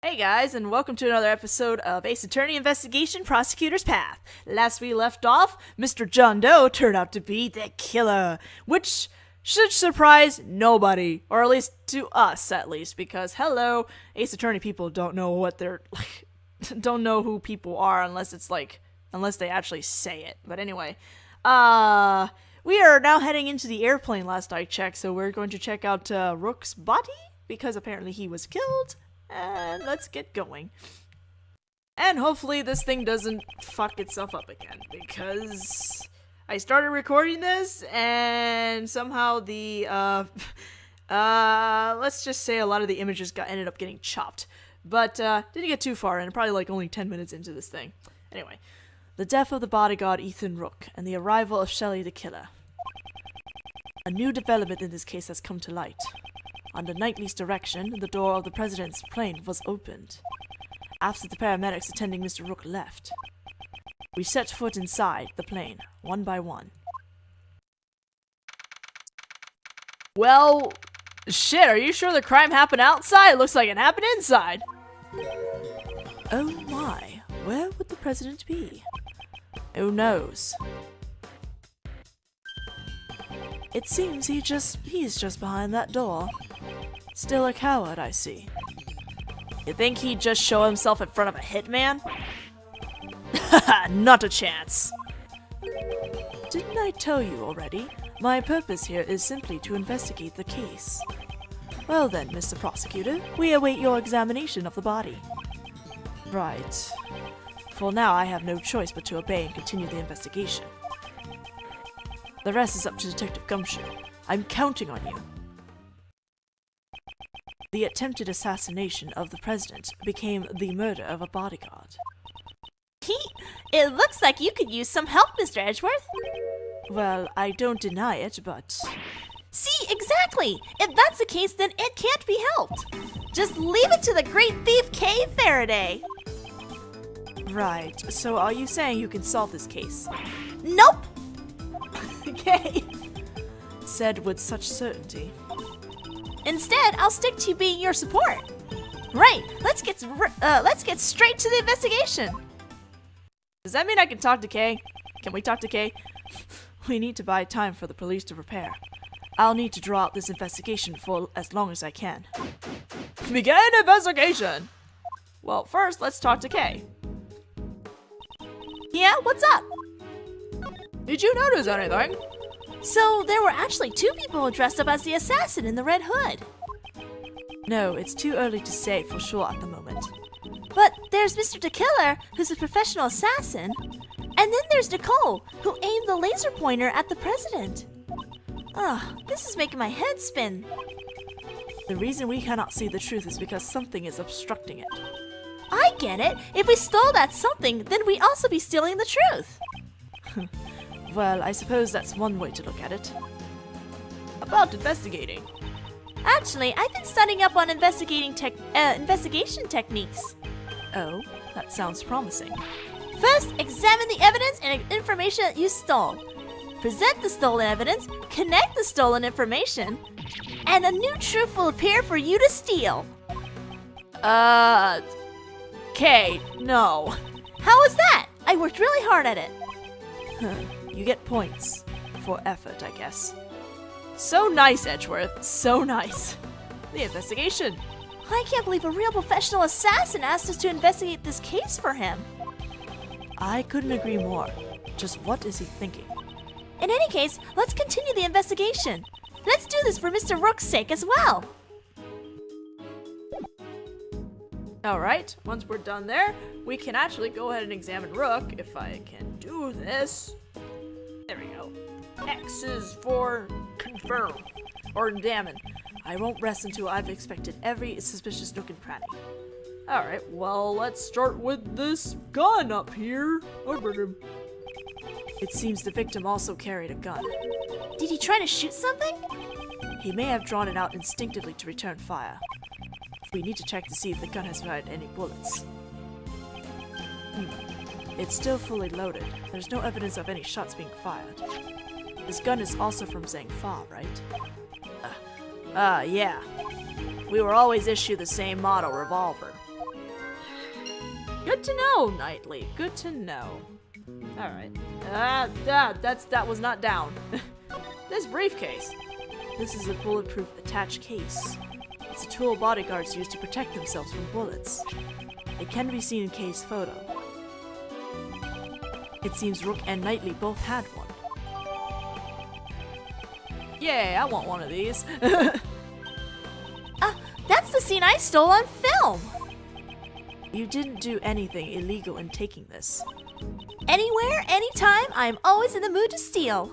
Hey guys, and welcome to another episode of Ace Attorney Investigation Prosecutor's Path. Last we left off, Mr. John Doe turned out to be the killer, which should surprise nobody, or at least to us at least, because hello, Ace Attorney people don't know what they're like, don't know who people are unless they actually say it. But anyway, we are now heading into the airplane last I checked, so we're going to check out Rook's body, because apparently he was killed. And let's get going. And hopefully this thing doesn't fuck itself up again, because I started recording this and somehow the let's just say a lot of the images ended up getting chopped. But didn't get too far in, probably like only 10 minutes into this thing. Anyway, the death of the bodyguard Ethan Rook and the arrival of Shelley the killer. A new development in this case has come to light. Under Knightley's direction, the door of the president's plane was opened. After the paramedics attending Mr. Rook left, we set foot inside the plane, one by one. Well, shit, are you sure the crime happened outside? It looks like it happened inside. Oh my, where would the president be? Who knows? It seems he's just behind that door. Still a coward, I see. You think he'd just show himself in front of a hitman? Not a chance. Didn't I tell you already? My purpose here is simply to investigate the case. Well then, Mr. Prosecutor, we await your examination of the body. Right. For now, I have no choice but to obey and continue the investigation. The rest is up to Detective Gumshoe. I'm counting on you. The attempted assassination of the president became the murder of a bodyguard. It looks like you could use some help, Mr. Edgeworth. Well, I don't deny it, but... See, exactly! If that's the case, then it can't be helped. Just leave it to the great thief Kay Faraday. Right, so are you saying you can solve this case? Nope! Okay. Said with such certainty. Instead, I'll stick to being your support. Right, let's get straight to the investigation. Does that mean I can talk to Kay? Can we talk to Kay? We need to buy time for the police to prepare. I'll need to draw out this investigation for as long as I can. Begin investigation! Well, first, let's talk to Kay. Yeah, what's up? Did you notice anything? So, there were actually two people dressed up as the assassin in the red hood. No, it's too early to say for sure at the moment. But there's Mr. the Killer, who's a professional assassin. And then there's Nicole, who aimed the laser pointer at the president. Ugh, this is making my head spin. The reason we cannot see the truth is because something is obstructing it. I get it. If we stole that something, then we'd also be stealing the truth. Well, I suppose that's one way to look at it. About investigating. Actually, I've been studying up on investigation techniques. Oh, that sounds promising. First, examine the evidence and information that you stole. Present the stolen evidence, connect the stolen information, and a new truth will appear for you to steal. Kay, no. How was that? I worked really hard at it. You get points for effort, I guess. So nice, Edgeworth. So nice. The investigation. I can't believe a real professional assassin asked us to investigate this case for him. I couldn't agree more. Just what is he thinking? In any case, let's continue the investigation. Let's do this for Mr. Rook's sake as well. Alright, once we're done there, we can actually go ahead and examine Rook, if I can do this. There we go. X is for confirm, or examine. I won't rest until I've inspected every suspicious nook and cranny. Alright, well, let's start with this gun up here. It seems the victim also carried a gun. Did he try to shoot something? He may have drawn it out instinctively to return fire. We need to check to see if the gun has fired any bullets. It's still fully loaded. There's no evidence of any shots being fired. This gun is also from Zhang Fa, right? Yeah. We were always issued the same model revolver. Good to know, Knightley. Good to know. Alright. That was not down. This briefcase. This is a bulletproof attached case. It's a tool bodyguards use to protect themselves from bullets. It can be seen in Kay's photo. It seems Rook and Knightley both had one. Yay, I want one of these. That's the scene I stole on film. You didn't do anything illegal in taking this. Anywhere, anytime, I'm always in the mood to steal.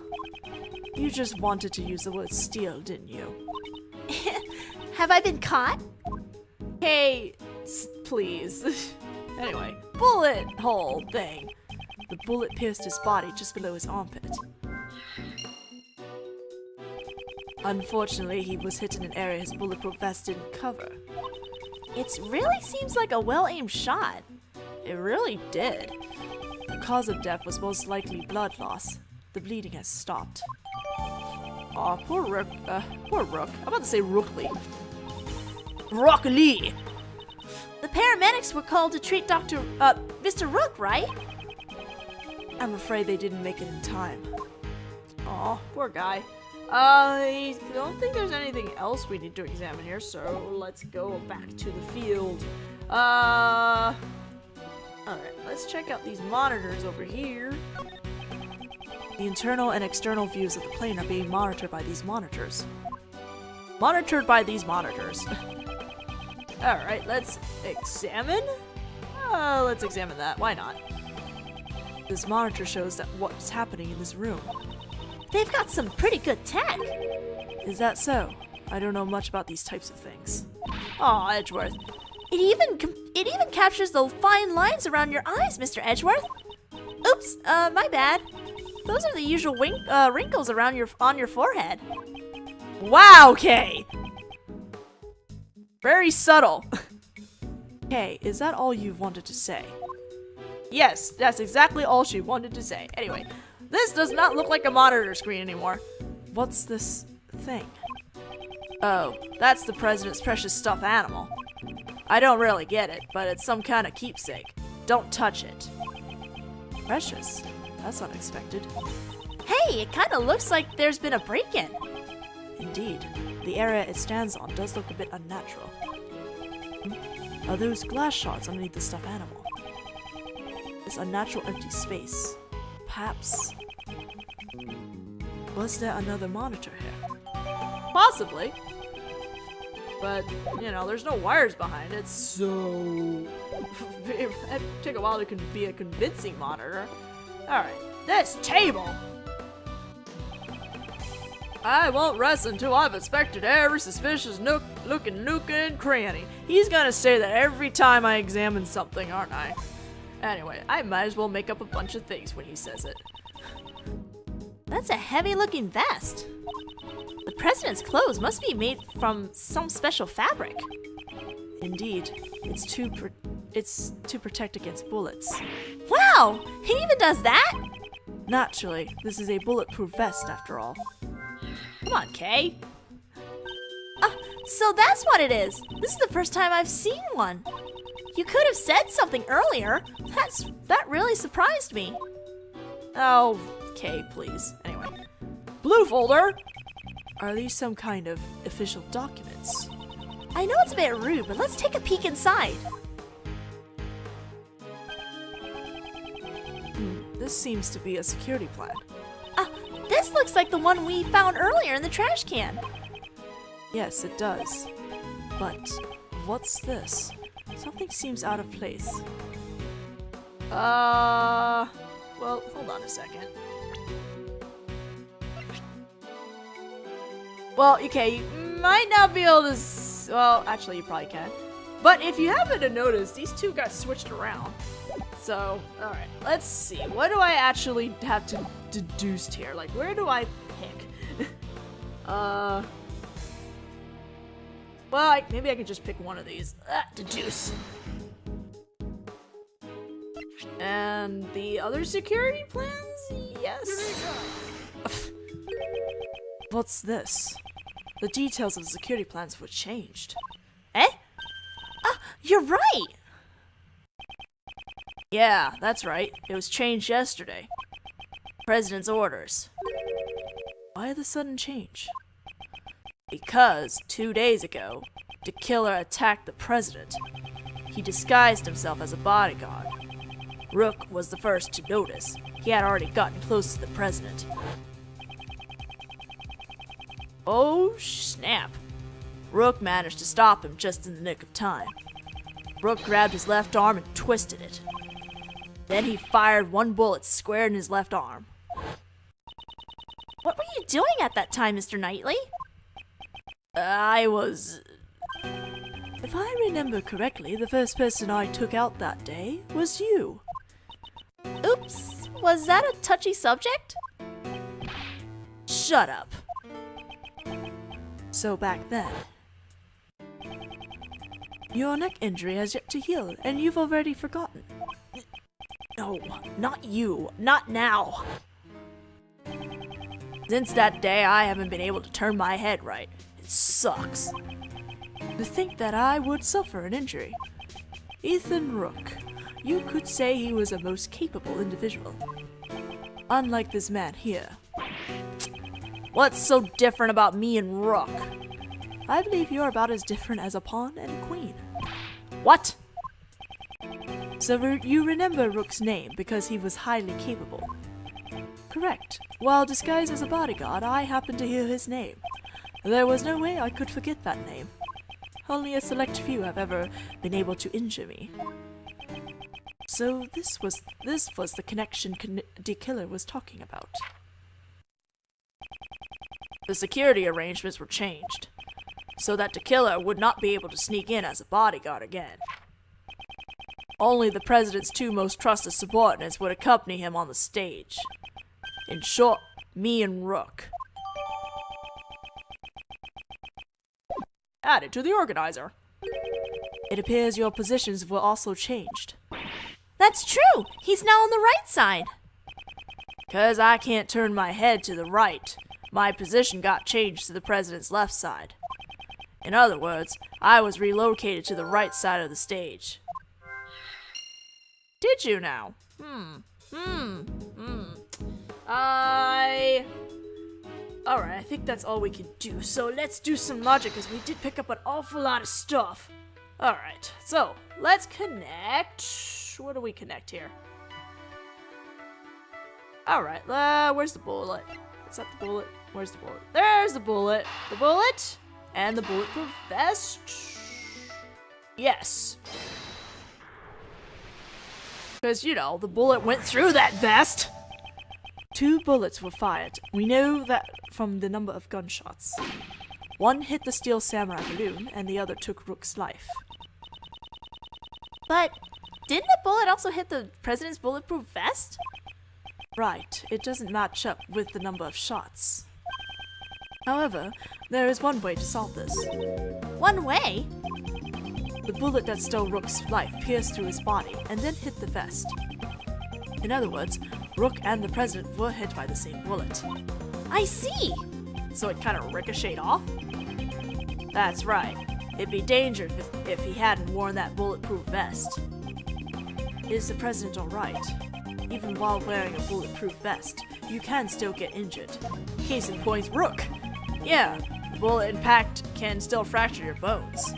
You just wanted to use the word steal, didn't you? Have I been caught? Hey, please. Anyway, bullet hole thing. The bullet pierced his body just below his armpit. Unfortunately, he was hit in an area his bulletproof vest didn't cover. It really seems like a well-aimed shot. It really did. The cause of death was most likely blood loss. The bleeding has stopped. Aw, poor Rook. Poor Rook. I'm about to say Rookley. Rook Lee! The paramedics were called to treat Mr. Rook, right? I'm afraid they didn't make it in time. Aw, poor guy. I don't think there's anything else we need to examine here, so let's go back to the field. Alright, let's check out these monitors over here. The internal and external views of the plane are being monitored by these monitors. Monitored by these monitors. Alright, let's examine? Let's examine that. Why not? This monitor shows that what's happening in this room. They've got some pretty good tech. Is that so? I don't know much about these types of things. Aw, Edgeworth. It even captures the fine lines around your eyes, Mr. Edgeworth. Oops, my bad. Those are the usual wrinkles on your forehead. Wow, Kay! Very subtle. Kay, is that all you wanted to say? Yes, that's exactly all she wanted to say. Anyway, this does not look like a monitor screen anymore. What's this thing? Oh, that's the president's precious stuffed animal. I don't really get it, but it's some kind of keepsake. Don't touch it. Precious? That's unexpected. Hey, it kind of looks like there's been a break-in. Indeed. The area it stands on does look a bit unnatural. Are those glass shards underneath the stuffed animal? This unnatural empty space. Perhaps... Was there another monitor here? Possibly. But, you know, there's no wires behind it, so... It'd take a while to be a convincing monitor. Alright, this table! I won't rest until I've inspected every suspicious nook and cranny. He's gonna say that every time I examine something, aren't I? Anyway, I might as well make up a bunch of things when he says it. That's a heavy-looking vest. The president's clothes must be made from some special fabric. Indeed, it's to protect against bullets. Wow! He even does that? Naturally, this is a bulletproof vest after all. Come on, Kay. So that's what it is. This is the first time I've seen one. You could have said something earlier. That really surprised me. Oh, Kay, please. Anyway. Blue folder! Are these some kind of official documents? I know it's a bit rude, but let's take a peek inside. This seems to be a security plan. This looks like the one we found earlier in the trash can. Yes, it does. But what's this? Something seems out of place. Well, hold on a second. Well, okay, you might not be able to well, actually you probably can. But if you happen to notice, these two got switched around. So, alright, let's see. What do I actually have to deduce here? Like, where do I pick? Well, maybe I could just pick one of these. Deduce. And the other security plans? Yes. What's this? The details of the security plans were changed. Eh? You're right! Yeah, that's right. It was changed yesterday. President's orders. Why the sudden change? Because 2 days ago, the killer attacked the president. He disguised himself as a bodyguard. Rook was the first to notice. He had already gotten close to the president. Oh, snap. Rook managed to stop him just in the nick of time. Rook grabbed his left arm and twisted it. Then he fired one bullet square in his left arm. What were you doing at that time, Mr. Knightley? I was... If I remember correctly, the first person I took out that day was you. Oops, was that a touchy subject? Shut up. So back then, your neck injury has yet to heal, and you've already forgotten. No, not you. Not now. Since that day, I haven't been able to turn my head right. It sucks. To think that I would suffer an injury. Ethan Rook. You could say he was a most capable individual. Unlike this man here. What's so different about me and Rook? I believe you're about as different as a pawn and a queen. What? So you remember Rook's name because he was highly capable. Correct. While disguised as a bodyguard, I happened to hear his name. There was no way I could forget that name. Only a select few have ever been able to injure me. So this was the connection the killer was talking about. The security arrangements were changed, so that the killer would not be able to sneak in as a bodyguard again. Only the president's two most trusted subordinates would accompany him on the stage. In short, me and Rook. Added to the organizer. It appears your positions were also changed. That's true! He's now on the right side! 'Cause I can't turn my head to the right, my position got changed to the president's left side. In other words, I was relocated to the right side of the stage. Did you now? Alright, I think that's all we can do, so let's do some logic, because we did pick up an awful lot of stuff. Alright, so, let's connect... What do we connect here? Alright, where's the bullet? Is that the bullet? Where's the bullet? There's the bullet! The bullet! And the bulletproof vest? Yes. Because, you know, the bullet went through that vest! 2 bullets were fired. We know that from the number of gunshots. One hit the steel samurai balloon, and the other took Rook's life. But didn't the bullet also hit the president's bulletproof vest? Right, it doesn't match up with the number of shots. However, there is one way to solve this. One way? The bullet that stole Rook's life pierced through his body and then hit the vest. In other words, Rook and the president were hit by the same bullet. I see! So it kind of ricocheted off? That's right. It'd be dangerous if he hadn't worn that bulletproof vest. Is the president alright? Even while wearing a bulletproof vest, you can still get injured. Case in point, Rook! Yeah, the bullet impact can still fracture your bones.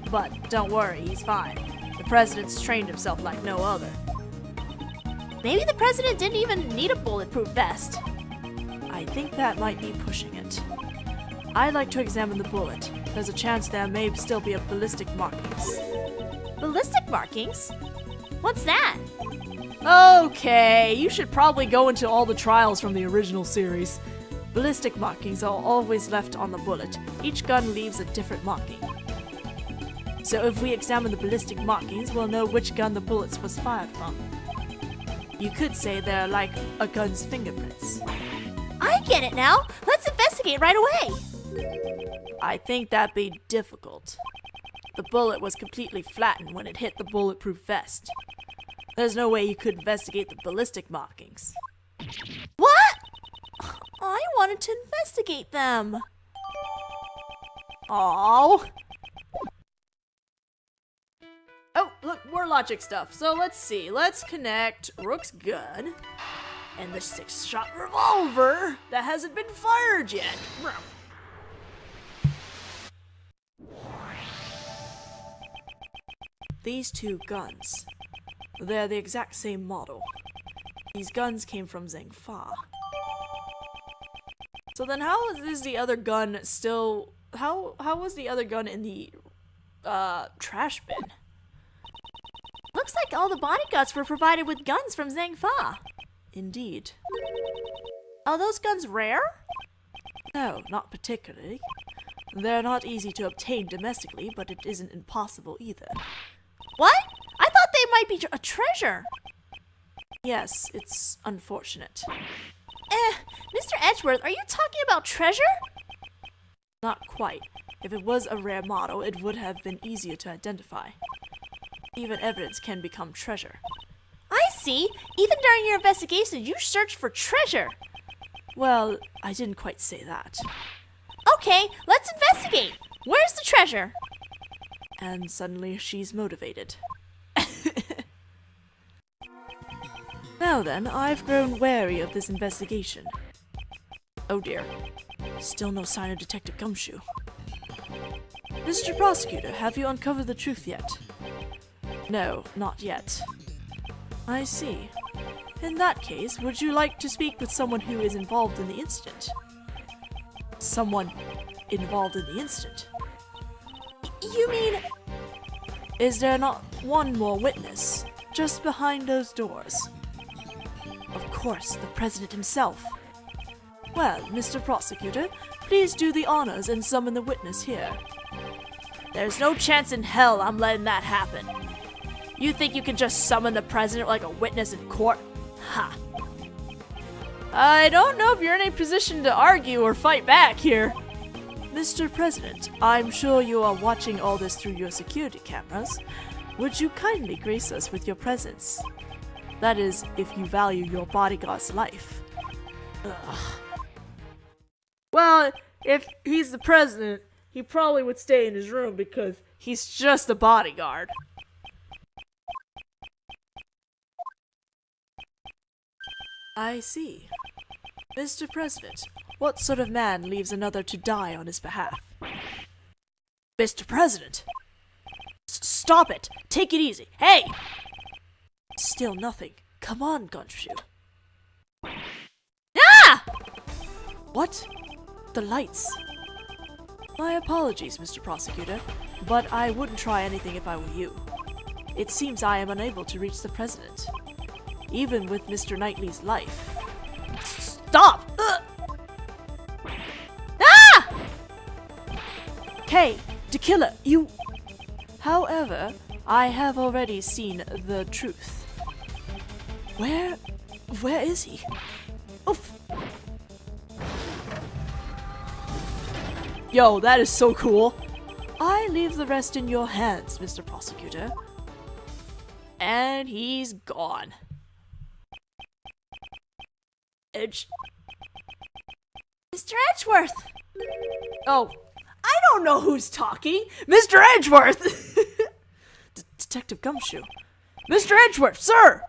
But don't worry, he's fine. The president's trained himself like no other. Maybe the president didn't even need a bulletproof vest. I think that might be pushing it. I'd like to examine the bullet. There's a chance there may still be a ballistic markings. Ballistic markings? What's that? Okay, you should probably go into all the trials from the original series. Ballistic markings are always left on the bullet. Each gun leaves a different marking. So if we examine the ballistic markings, we'll know which gun the bullets was fired from. You could say they're like a gun's fingerprints. I get it now! Let's investigate right away! I think that'd be difficult. The bullet was completely flattened when it hit the bulletproof vest. There's no way you could investigate the ballistic markings. What? I wanted to investigate them. Oh. Oh, look, more logic stuff. So let's see. Let's connect Rook's gun and the 6-shot revolver that hasn't been fired yet. These two guns, they're the exact same model. These guns came from Zhang Fa. So then how is the other gun still... How was the other gun in the trash bin? Looks like all the bodyguards were provided with guns from Zhang Fa. Indeed. Are those guns rare? No, not particularly. They're not easy to obtain domestically, but it isn't impossible either. What? I thought they might be a treasure. Yes, it's unfortunate. Mr. Edgeworth, are you talking about treasure? Not quite. If it was a rare model, it would have been easier to identify. Even evidence can become treasure. I see. Even during your investigation, you searched for treasure. Well, I didn't quite say that. Okay, let's investigate. Where's the treasure? And suddenly she's motivated. Now then, I've grown wary of this investigation. Oh dear. Still no sign of Detective Gumshoe. Mr. Prosecutor, have you uncovered the truth yet? No, not yet. I see. In that case, would you like to speak with someone who is involved in the incident? Someone involved in the incident? You mean... Is there not one more witness, just behind those doors? Of course, the President himself. Well, Mr. Prosecutor, please do the honors and summon the witness here. There's no chance in hell I'm letting that happen. You think you can just summon the President like a witness in court? Ha! I don't know if you're in a position to argue or fight back here. Mr. President, I'm sure you are watching all this through your security cameras. Would you kindly grace us with your presence? That is, if you value your bodyguard's life. Ugh. Well, if he's the president, he probably would stay in his room because he's just a bodyguard. I see. Mr. President, what sort of man leaves another to die on his behalf? Mr. President! Stop it! Take it easy! Hey! Still nothing. Come on, Gumshoe. Ah! What? The lights. My apologies, Mr. Prosecutor, but I wouldn't try anything if I were you. It seems I am unable to reach the President, even with Mr. Knightley's life. Stop! Ah! Hey, Tequila, you... However, I have already seen the truth. Where is he? Oof. Yo, that is so cool. I leave the rest in your hands, Mr. Prosecutor. And he's gone. Mr. Edgeworth! Oh, I don't know who's talking. Mr. Edgeworth! Detective Gumshoe. Mr. Edgeworth, sir!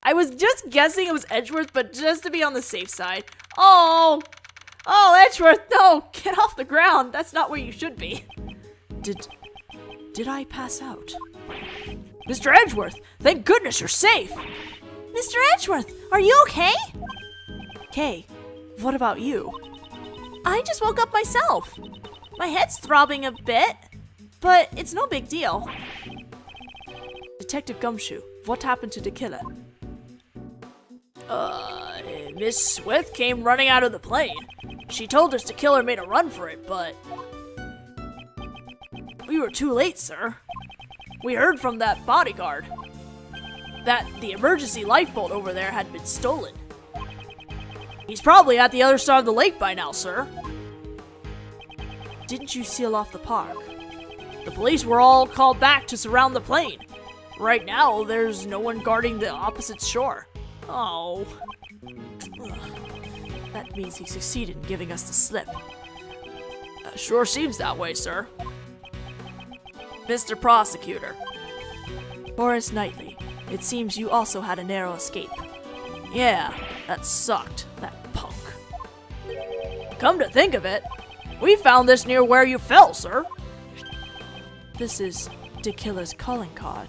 I was just guessing it was Edgeworth, but just to be on the safe side. Oh, Edgeworth, no, get off the ground. That's not where you should be. Did I pass out? Mr. Edgeworth, thank goodness you're safe. Mr. Edgeworth, are you okay? Kay, what about you? I just woke up myself. My head's throbbing a bit, but it's no big deal. Detective Gumshoe, what happened to the killer? Miss Swift came running out of the plane. She told us the killer made a run for it, but... We were too late, sir. We heard from that bodyguard that the emergency lifeboat over there had been stolen. He's probably at the other side of the lake by now, sir. Didn't you seal off the park? The police were all called back to surround the plane. Right now, there's no one guarding the opposite shore. Oh. That means he succeeded in giving us the slip. Sure seems that way, sir. Mr. Prosecutor, Horace Knightley, it seems you also had a narrow escape. Yeah, that sucked, that punk. Come to think of it, we found this near where you fell, sir. This is the killer's calling card.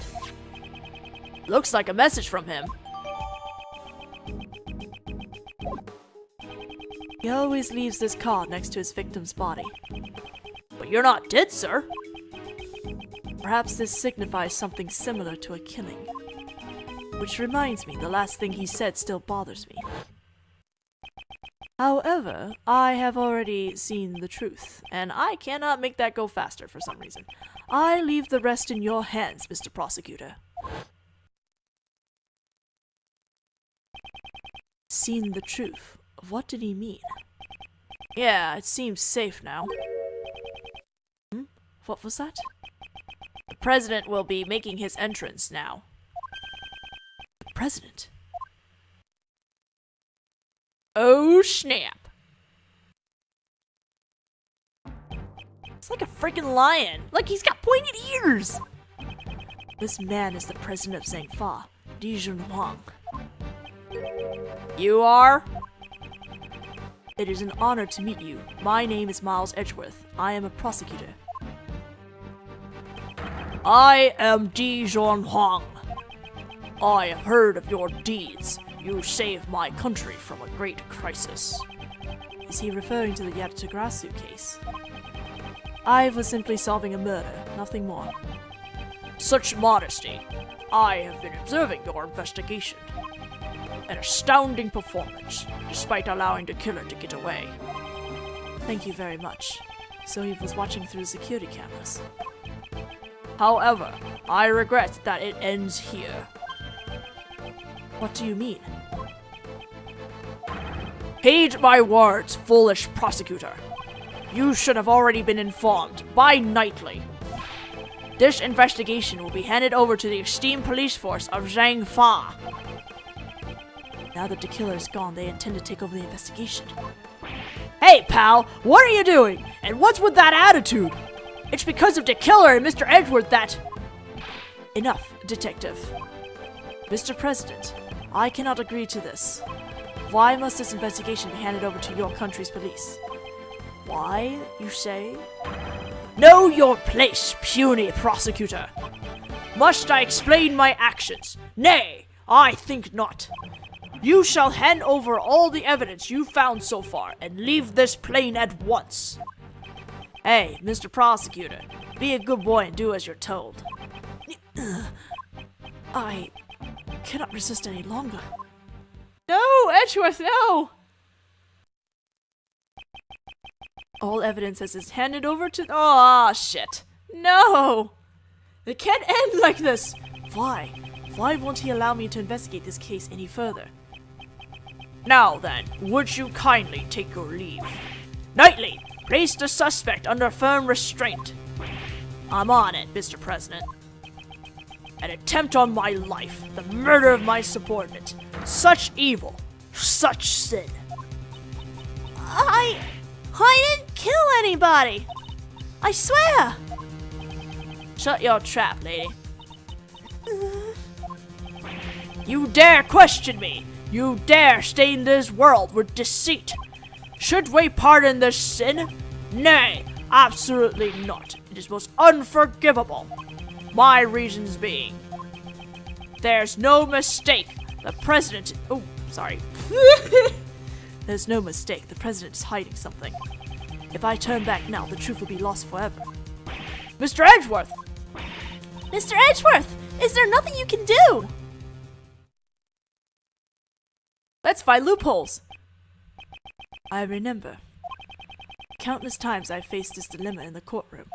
Looks like a message from him. He always leaves this card next to his victim's body. But you're not dead, sir. Perhaps this signifies something similar to a killing. Which reminds me, the last thing he said still bothers me. However, I have already seen the truth, and I cannot make that go faster for some reason. I leave the rest in your hands, Mr. Prosecutor. Seen the truth? What did he mean? Yeah, it seems safe now. What was that? The president will be making his entrance now. The president? Oh, snap. It's like a freaking lion. Like he's got pointed ears. This man is the president of Zhangfa, Dijun Huang. You are? It is an honor to meet you. My name is Miles Edgeworth. I am a prosecutor. I am Dijun Huang. I have heard of your deeds. You saved my country from a great crisis. Is he referring to the Yatagrasu case? I was simply solving a murder, nothing more. Such modesty. I have been observing your investigation. An astounding performance, despite allowing the killer to get away. Thank you very much. So he was watching through security cameras. However, I regret that it ends here. What do you mean? Heed my words, foolish prosecutor. You should have already been informed by Knightley. This investigation will be handed over to the esteemed police force of Zhangfa. Now that the killer is gone, they intend to take over the investigation. Hey, pal, what are you doing? And what's with that attitude? It's because of the killer and Mr. Edgeworth that... Enough, detective. Mr. President, I cannot agree to this. Why must this investigation be handed over to your country's police? Why, you say? Know your place, puny prosecutor. Must I explain my actions? Nay, I think not. You shall hand over all the evidence you found so far and leave this plane at once. Hey, Mr. Prosecutor, be a good boy and do as you're told. I cannot resist any longer. No, Edgeworth, no! All evidence is handed over to... Oh, shit. No! It can't end like this! Why? Why won't he allow me to investigate this case any further? Now then, would you kindly take your leave? Knightley, place the suspect under firm restraint. I'm on it, Mr. President. An attempt on my life, the murder of my subordinate. Such evil, such sin. I didn't kill anybody. I swear. Shut your trap, lady. You dare question me! You dare stain this world with deceit! Should we pardon this sin? Nay, absolutely not. It is most unforgivable. My reasons being, there's no mistake. The president... Oh, sorry. There's no mistake. The president is hiding something. If I turn back now, the truth will be lost forever. Mr. Edgeworth! Mr. Edgeworth, is there nothing you can do? Let's find loopholes. I remember. Countless times I've faced this dilemma in the courtroom.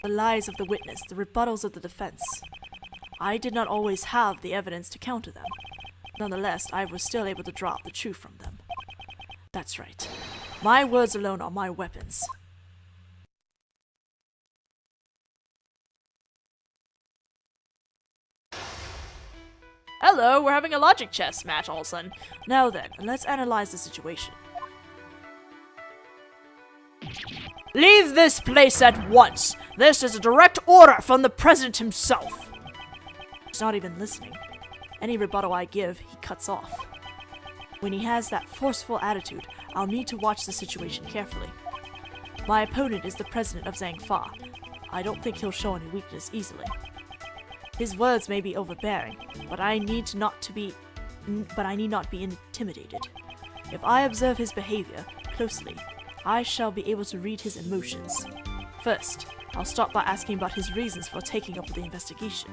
The lies of the witness, the rebuttals of the defense. I did not always have the evidence to counter them. Nonetheless, I was still able to draw out the truth from them. That's right. My words alone are my weapons. Hello, we're having a logic chess match all of a sudden. Now then, let's analyze the situation. Leave this place at once! This is a direct order from the president himself. He's not even listening. Any rebuttal I give, he cuts off. When he has that forceful attitude, I'll need to watch the situation carefully. My opponent is the president of Zhangfa. I don't think he'll show any weakness easily. His words may be overbearing, but I need not be intimidated. If I observe his behavior closely, I shall be able to read his emotions. First, I'll start by asking about his reasons for taking up the investigation.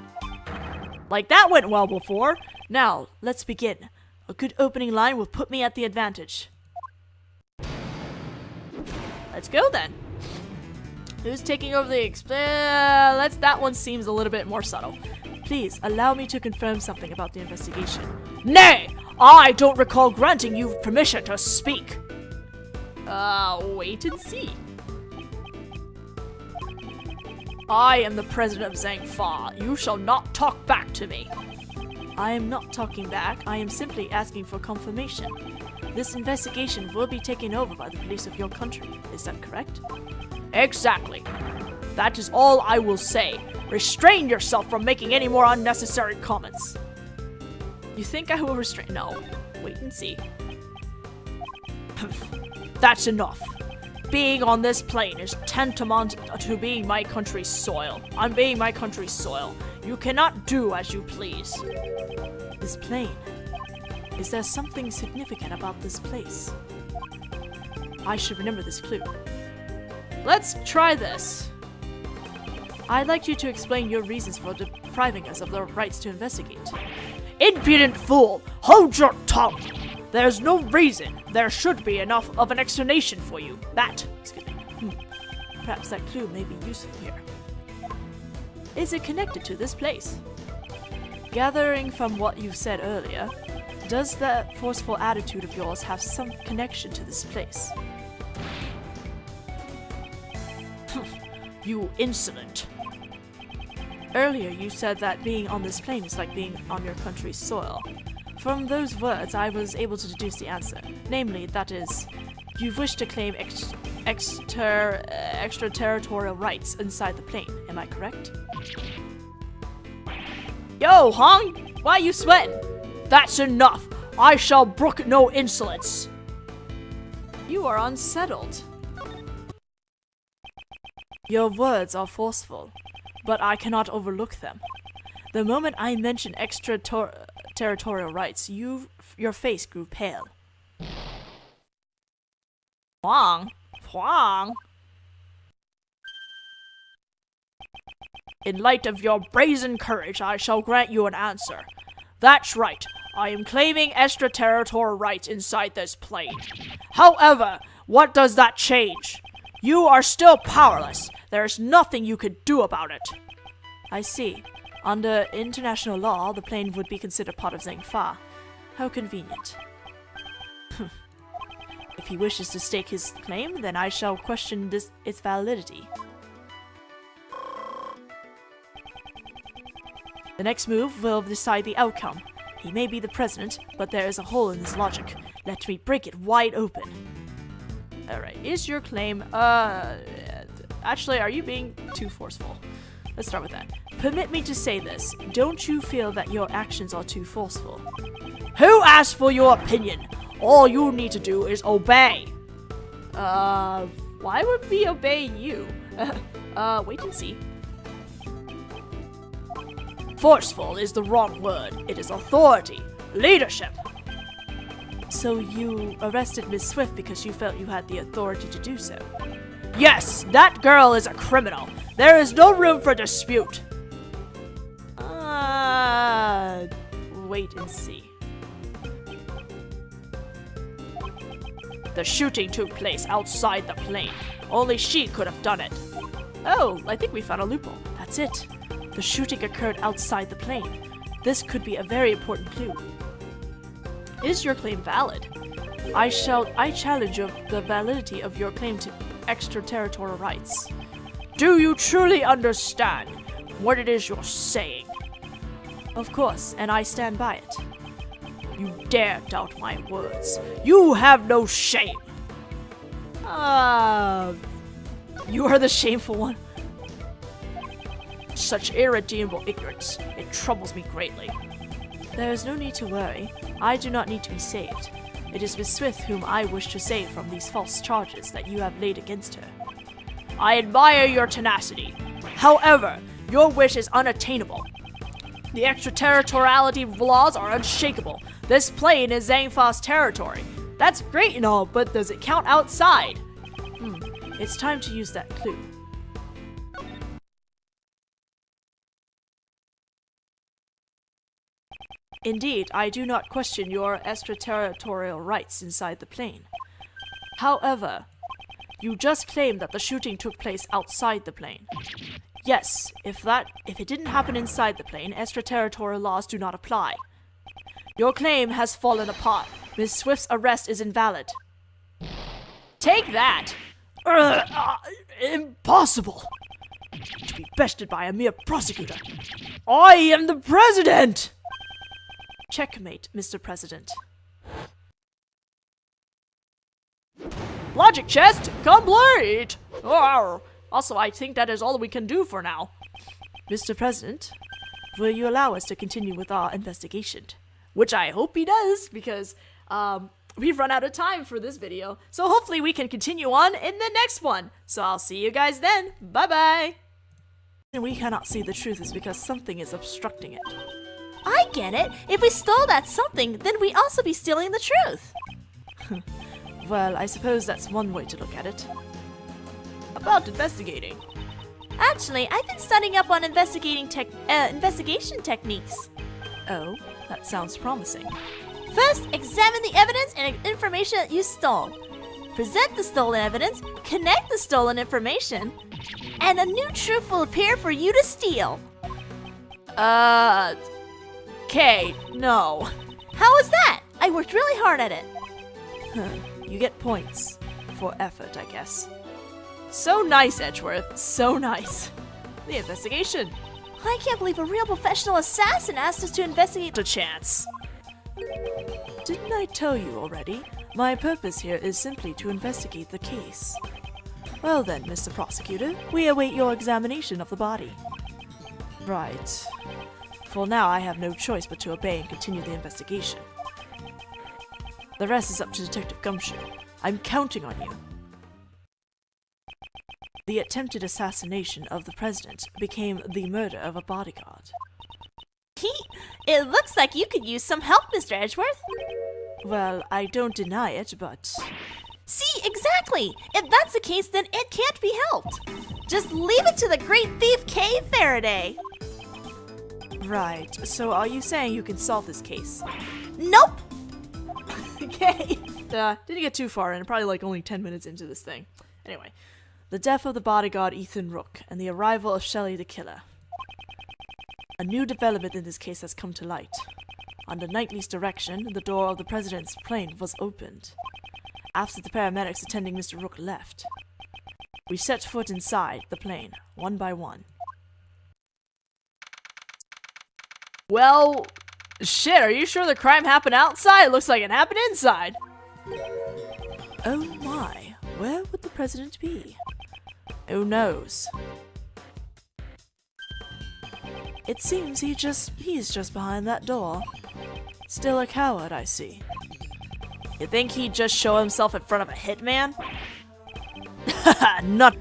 Like that went well before. Now, let's begin. A good opening line will put me at the advantage. Let's go then. Who's taking over the that one seems a little bit more subtle. Please, allow me to confirm something about the investigation. Nay! I don't recall granting you permission to speak. Wait and see. I am the president of Zhangfa. You shall not talk back to me. I am not talking back. I am simply asking for confirmation. This investigation will be taken over by the police of your country. Is that correct? Exactly. That is all I will say. Restrain yourself from making any more unnecessary comments. You think I will restrain? No. Wait and see. That's enough. Being on this plane is tantamount to being my country's soil. I'm being my country's soil. You cannot do as you please. This plane. Is there something significant about this place? I should remember this clue. Let's try this. I'd like you to explain your reasons for depriving us of the rights to investigate. Impudent fool! Hold your tongue! There's no reason. There should be enough of an explanation for you. Excuse me. Perhaps that clue may be useful here. Is it connected to this place? Gathering from what you said earlier, does that forceful attitude of yours have some connection to this place? You insolent. Earlier you said that being on this plane is like being on your country's soil. From those words, I was able to deduce the answer. Namely, that is, you wish to claim extraterritorial rights inside the plane. Am I correct? Yo, Hong! Why you sweating? That's enough! I shall brook no insolence! You are unsettled. Your words are forceful, but I cannot overlook them. The moment I mentioned extraterritorial rights, your face grew pale. Huang? In light of your brazen courage, I shall grant you an answer. That's right. I am claiming extraterritorial rights inside this plane. However, what does that change? You are still powerless. There is nothing you could do about it. I see. Under international law, the plane would be considered part of Zhangfa. How convenient. If he wishes to stake his claim, then I shall question its validity. The next move will decide the outcome. He may be the president, but there is a hole in his logic. Let me break it wide open. Alright, is your claim, actually, are you being too forceful? Let's start with that. Permit me to say this. Don't you feel that your actions are too forceful? Who asked for your opinion? All you need to do is obey. Why would we obey you? Wait and see. Forceful is the wrong word. It is authority. Leadership. So you arrested Miss Swift because you felt you had the authority to do so? Yes, that girl is a criminal. There is no room for dispute. Wait and see. The shooting took place outside the plane. Only she could have done it. Oh, I think we found a loophole. That's it. The shooting occurred outside the plane. This could be a very important clue. Is your claim valid? I challenge the validity of your claim to extraterritorial rights. Do you truly understand what it is you're saying? Of course, and I stand by it. You dare doubt my words. You have no shame. You are the shameful one. such irredeemable ignorance. It troubles me greatly. There is no need to worry. I do not need to be saved. It is Miss Swift whom I wish to save from these false charges that you have laid against her. I admire your tenacity. However, your wish is unattainable. The extraterritoriality laws are unshakable. This plane is Zangfa's territory. That's great and all, but does it count outside? It's time to use that clue. Indeed, I do not question your extraterritorial rights inside the plane. However, you just claimed that the shooting took place outside the plane. Yes, if it didn't happen inside the plane, extraterritorial laws do not apply. Your claim has fallen apart. Miss Swift's arrest is invalid. Take that! Impossible! To be bested by a mere prosecutor. I am the president! Checkmate, Mr. President. Logic chest complete! Arr. Also, I think that is all we can do for now. Mr. President, will you allow us to continue with our investigation? Which I hope he does, because we've run out of time for this video. So hopefully we can continue on in the next one. So I'll see you guys then. Bye-bye! And we cannot see the truth is because something is obstructing it. I get it. If we stole that something, then we'd also be stealing the truth. Well, I suppose that's one way to look at it. About investigating. Actually, I've been studying up on investigation techniques. Oh, that sounds promising. First, examine the evidence and information that you stole. Present the stolen evidence, connect the stolen information, and a new truth will appear for you to steal. Okay, no. How was that? I worked really hard at it. You get points for effort, I guess. So nice, Edgeworth. So nice. The investigation. I can't believe a real professional assassin asked us to investigate. A chance. Didn't I tell you already? My purpose here is simply to investigate the case. Well then, Mr. Prosecutor, we await your examination of the body. Right. For now, I have no choice but to obey and continue the investigation. The rest is up to Detective Gumshoe. I'm counting on you. The attempted assassination of the president became the murder of a bodyguard. It looks like you could use some help, Mr. Edgeworth. Well, I don't deny it, but... See, exactly! If that's the case, then it can't be helped. Just leave it to the great thief Kay Faraday. Right, so are you saying you can solve this case? Nope! Okay. Didn't get too far in, probably like only 10 minutes into this thing. Anyway, the death of the bodyguard Ethan Rook and the arrival of Shelley the killer. A new development in this case has come to light. Under Knightley's direction, the door of the president's plane was opened. After the paramedics attending Mr. Rook left, we set foot inside the plane, one by one. Well, shit, are you sure the crime happened outside? It looks like it happened inside. Oh my, where would the president be? Who knows? It seems he's just behind that door. Still a coward, I see. You think he'd just show himself in front of a hitman? Not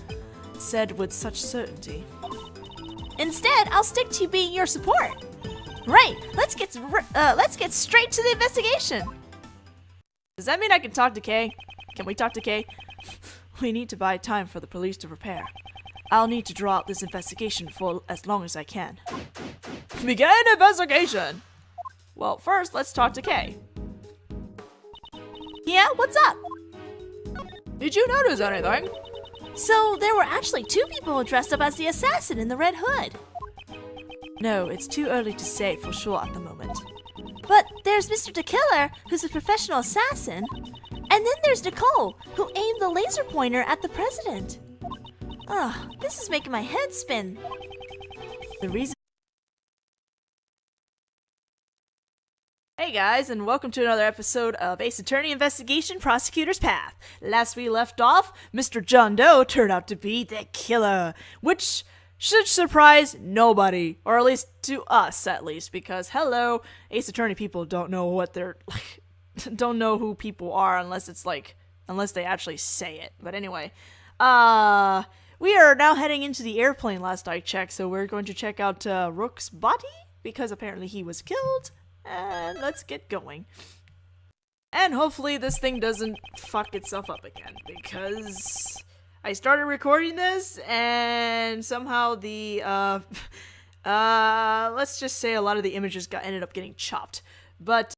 said with such certainty. Instead, I'll stick to being your support. Right, let's get straight to the investigation. Does that mean I can talk to Kay? Can we talk to Kay? We need to buy time for the police to prepare. I'll need to draw out this investigation for as long as I can. Begin investigation! Well, first, let's talk to Kay. Yeah, what's up? Did you notice anything? So, there were actually two people dressed up as the assassin in the red hood. No, it's too early to say for sure at the moment. But there's Mr. the Killer, who's a professional assassin. And then there's Nicole, who aimed the laser pointer at the president. Ugh, this is making my head spin. The reason... Hey guys, and welcome to another episode of Ace Attorney Investigation Prosecutor's Path. Last we left off, Mr. John Doe turned out to be the killer, which should surprise nobody, or at least to us, at least, because hello, Ace Attorney people don't know what they're like, don't know who people are unless it's like, unless they actually say it. But anyway, we are now heading into the airplane. Last I checked, so we're going to check out Rook's body because apparently he was killed, and let's get going. And hopefully this thing doesn't fuck itself up again, because I started recording this and somehow the let's just say a lot of the images ended up getting chopped. But